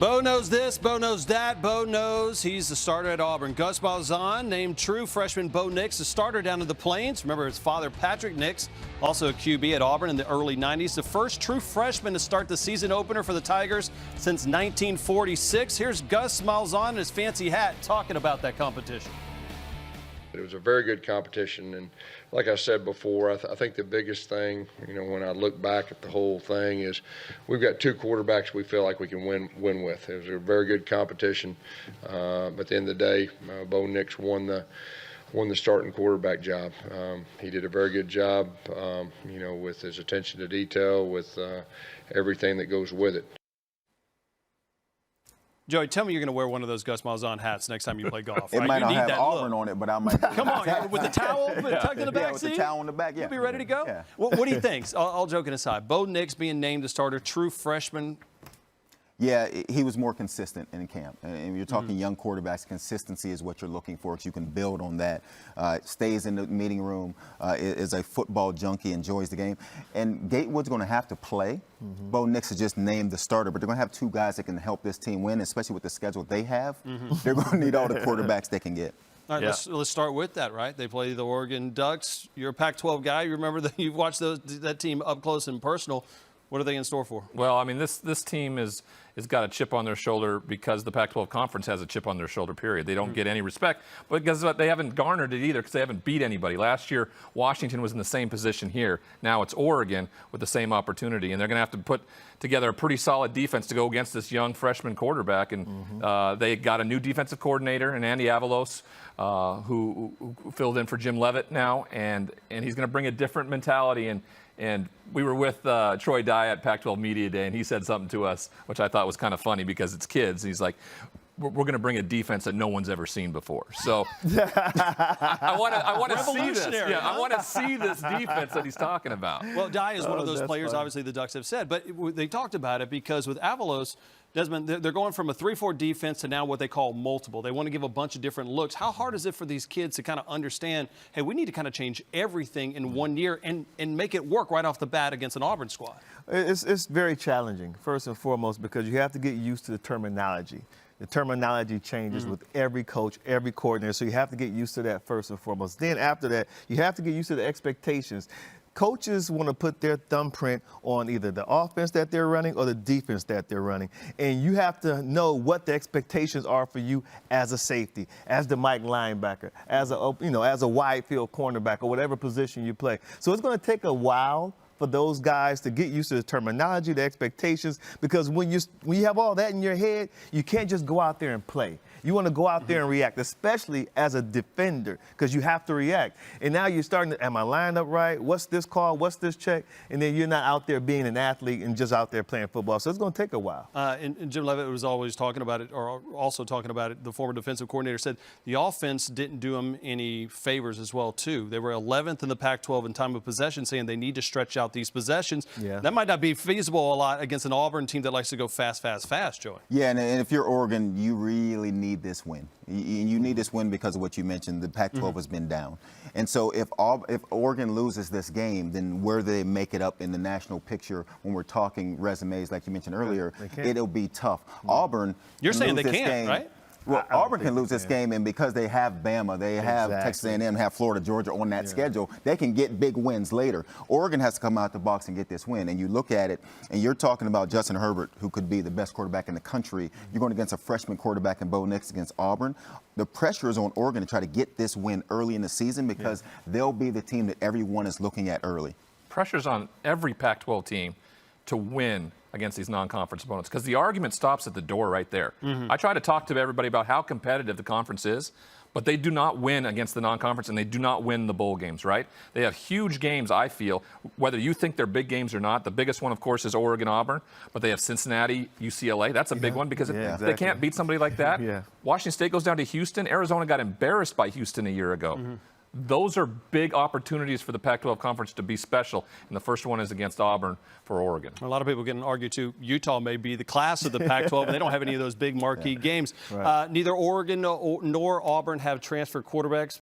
Bo knows this, Bo knows that, Bo knows he's the starter at Auburn. Gus Malzahn named true freshman Bo Nix the starter down in the Plains. Remember his father, Patrick Nix, also a QB at Auburn in the early 90s. The first true freshman to start the season opener for the Tigers since 1946. Here's Gus Malzahn in his fancy hat talking about that competition. It was a very good competition, and like I said before, I think the biggest thing, when I look back at the whole thing, is we've got two quarterbacks we feel like we can win with. It was a very good competition, but at the end of the day, Bo Nix won the starting quarterback job. He did a very good job, with his attention to detail, with everything that goes with it. Joey, tell me you're going to wear one of those Gus Malzahn hats next time you play golf. It right? might You not need have that Auburn look. on it, but I might. Come on, with the towel tucked in the back with seat? the towel on the back, yeah. You'll be ready to go? Yeah. What do you think? All joking aside, Bo Nix being named the starter, true freshman. Yeah, he was more consistent in camp. And you're talking young quarterbacks, consistency is what you're looking for, because you can build on that. Stays in the meeting room, is a football junkie, enjoys the game. And Gatewood's going to have to play. Bo Nix is just named the starter, but they're going to have two guys that can help this team win, especially with the schedule they have. They're going to need all the quarterbacks they can get. All right, let's start with that, right? They play the Oregon Ducks. You're a Pac-12 guy. You remember that you've watched that team up close and personal. What are they in store for? Well, I mean, this team has got a chip on their shoulder because the Pac-12 Conference has a chip on their shoulder, period. They don't get any respect, but because they haven't garnered it either, because they haven't beat anybody. Last year, Washington was in the same position here. Now it's Oregon with the same opportunity, and they're going to have to put together a pretty solid defense to go against this young freshman quarterback. And they got a new defensive coordinator in Andy Avalos, who filled in for Jim Leavitt now, and he's going to bring a different mentality. And we were with Troy Dye at Pac-12 Media Day, and he said something to us, which I thought was kind of funny because it's kids. He's like, we're going to bring a defense that no one's ever seen before. So I want to see this. Yeah, I want to see this defense that he's talking about. Well, Dye is one of those players, obviously, the Ducks have said. But they talked about it because with Avalos, Desmond, they're going from a 3-4 defense to now what they call multiple. They want to give a bunch of different looks. How hard is it for these kids to kind of understand, hey, we need to kind of change everything in 1 year and make it work right off the bat against an Auburn squad? It's very challenging, first and foremost, because you have to get used to the terminology. The terminology changes with every coach, every coordinator, so you have to get used to that first and foremost. Then after that, you have to get used to the expectations. Coaches want to put their thumbprint on either the offense that they're running or the defense that they're running. And you have to know what the expectations are for you as a safety, as the Mike linebacker, as a wide field cornerback, or whatever position you play. So it's going to take a while for those guys to get used to the terminology, the expectations, because when you have all that in your head, you can't just go out there and play. You want to go out there and react, especially as a defender, because you have to react. And now you're starting to, am I lined up right? What's this call? What's this check? And then you're not out there being an athlete and just out there playing football. So it's going to take a while. And Jim Leavitt was always talking about it, or also talking about it. The former defensive coordinator said the offense didn't do them any favors as well, too. They were 11th in the Pac-12 in time of possession, saying they need to stretch out these possessions. Yeah. That might not be feasible a lot against an Auburn team that likes to go fast, Joey. Yeah, and if you're Oregon, you really need this win. You need this win because of what you mentioned. The Pac-12 has been down. And so if Oregon loses this game, then where do they make it up in the national picture when we're talking resumes, like you mentioned earlier, it'll be tough. Auburn, you're saying they can't, right? Well, Auburn can lose this game, and because they have Bama, they have Texas A&M, have Florida, Georgia on that schedule, they can get big wins later. Oregon has to come out the box and get this win. And you look at it, and you're talking about Justin Herbert, who could be the best quarterback in the country. You're going against a freshman quarterback in Bo Nix against Auburn. The pressure is on Oregon to try to get this win early in the season because they'll be the team that everyone is looking at early. Pressure's on every Pac-12 team to win against these non-conference opponents, because the argument stops at the door right there. I try to talk to everybody about how competitive the conference is, but they do not win against the non-conference, and they do not win the bowl games, right? They have huge games, I feel, whether you think they're big games or not. The biggest one, of course, is Oregon-Auburn, but they have Cincinnati, UCLA. That's a big one because they can't beat somebody like that. Washington State goes down to Houston. Arizona got embarrassed by Houston a year ago. Those are big opportunities for the Pac-12 Conference to be special, and the first one is against Auburn for Oregon. A lot of people can argue, too, Utah may be the class of the Pac-12, and they don't have any of those big marquee games. Neither Oregon nor Auburn have transfer quarterbacks.